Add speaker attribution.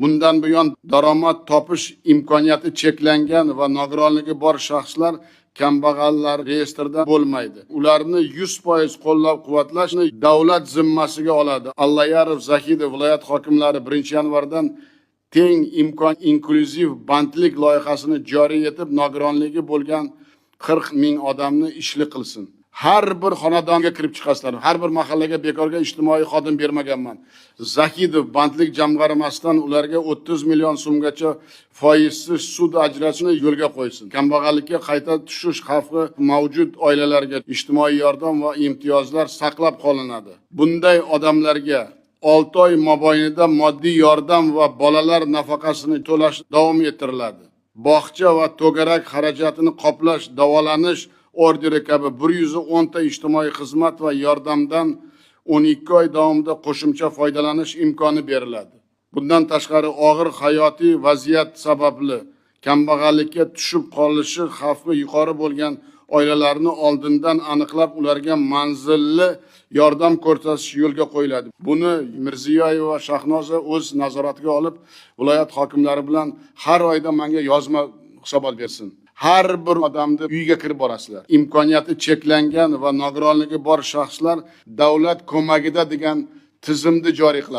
Speaker 1: Bundan buyon daromad topish imkoniyati cheklangan va nogironligi bor shaxslar kambag'allar reyestrida bo'lmaydi. Ularni 100% qo'llab-quvvatlashni davlat zimmasiga oladi. Allayarov, Zahidov viloyat hokimlari 1-yanvardan teng imkon inklyuziv bandlik loyihasini joriy etib, nogironligi bo'lgan 40 ming odamni ishli qilsin. Har bir xonadonga kirib chiqasizlar. Har bir mahallaga bekorga ijtimoiy xodim bermaganman. Zahidov bandlik jamg'armasidan ularga 30 million so'mgacha foizsiz sud ajratishni yo'lga qo'ysin. Kambag'allikka qayta tushish xavfi mavjud oilalarga ijtimoiy yordam va imtiyozlar saqlab qolinadi. Bunday odamlarga 6 oy mobaynida moddiy yordam va bolalar nafaqasini to'lash davom ettiriladi. Bog'cha va to'garak xarajatini qoplash, davolanish orderi kabi 110 ta ijtimoiy xizmat va yordamdan 12 oy davomida qo'shimcha foydalanish imkoni beriladi. Bundan tashqari og'ir hayotiy vaziyat sababli kambag'allikka tushib qolishi xavfi yuqori bo'lgan oilalarni oldindan aniqlab, ularga manzilli yordam ko'rsatish yo'lga qo'yiladi. Buni Mirziyoyev va Shahnoza o'z nazoratiga olib, viloyat hokimlari bilan har oyda menga yozma hisobot bersin. Har bir odamni uyiga kirib borasizlar. Imkoniyati cheklangan va nogironligi bor shaxslar davlat ko'magida degan tizimni joriy qiladi.